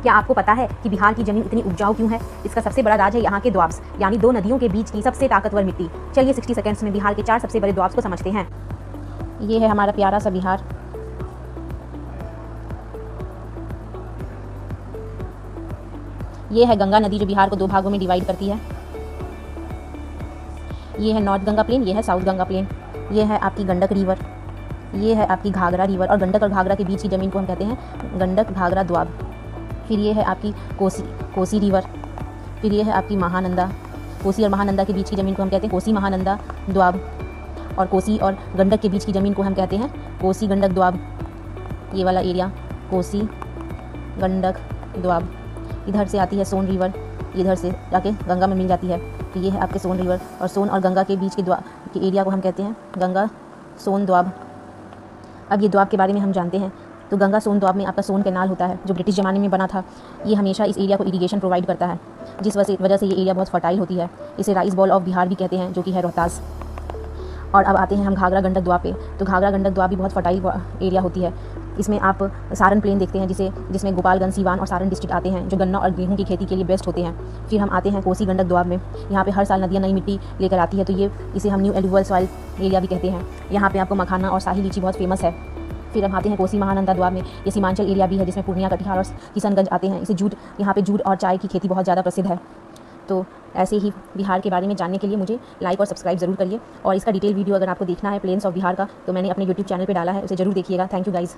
क्या आपको पता है कि बिहार की ज़मीन इतनी उपजाऊ क्यों है? इसका सबसे बड़ा राज है यहाँ के द्वाब्स, यानी 2 नदियों के बीच की सबसे ताकतवर मिट्टी। चलिए 60 सेकंड्स में बिहार के 4 सबसे बड़े द्वाब्स को समझते हैं। ये है हमारा प्यारा सा बिहार। ये है गंगा नदी जो बिहार को 2 भागों में डिवाइड करती है। ये है नॉर्थ गंगा प्लेन, ये है साउथ गंगा प्लेन। ये है आपकी गंडक रिवर, ये है आपकी घाघरा रिवर, और गंडक और घाघरा के बीच की ज़मीन को हम कहते हैं गंडक घाघरा द्वाब। फिर ये है आपकी कोसी रिवर। फिर ये है आपकी महानंदा। कोसी और महानंदा के बीच की ज़मीन को हम कहते हैं कोसी महानंदा द्वाब, और कोसी और गंडक के बीच की ज़मीन को हम कहते हैं कोसी गंडक द्वाब। ये वाला एरिया कोसी गंडक द्वाब। इधर से आती है सोन रिवर, इधर से जाके गंगा में मिल जाती है। तो ये है आपके सोन रिवर, और सोन और गंगा के बीच के एरिया को हम कहते हैं गंगा सोन द्वाब। अब ये द्वाब के बारे में हम जानते हैं। तो गंगा सोन द्वाब में आपका सोन कैनाल होता है जो ब्रिटिश ज़माने में बना था। ये हमेशा इस एरिया को इरिगेशन प्रोवाइड करता है, जिस वजह से ये एरिया बहुत फर्टाइल होती है। इसे राइस बॉल ऑफ बिहार भी कहते हैं, जो कि है रोहतास। और अब आते हैं हम घाघरा गंडक द्वाब पे। तो घाघरा गंडक द्वाब भी बहुत फर्टाइल एरिया होती है। इसमें आप सारण प्लेन देखते हैं जिसमें गोपालगंज, सीवान और सारण डिस्ट्रिक्ट आते हैं, जो गन्ना और गेहूं की खेती के लिए बेस्ट होते हैं। फिर हम आते हैं कोसी गंडक द्वाब में। यहाँ पे हर साल नदियाँ नई मिट्टी लेकर आती है, तो इसे हम न्यू एलुवियल सॉइल एरिया भी कहते हैं। यहाँ पे आपको मखाना और शाही लीची बहुत फेमस है। फिर हम आते हैं कोसी महानंदा द्वाब में। ये सीमांचल एरिया भी है, जिसमें पूर्णिया, कटिहार और किशनगंज आते हैं। यहाँ पे जूट और चाय की खेती बहुत ज़्यादा प्रसिद्ध है। तो ऐसे ही बिहार के बारे में जानने के लिए मुझे लाइक और सब्सक्राइब ज़रूर करिए। और इसका डिटेल वीडियो अगर आपको देखना है प्लेन्स ऑफ बिहार का, तो मैंने अपने यूट्यूब चैनल पे डाला है, उसे ज़रूर देखिएगा। Thank you guys.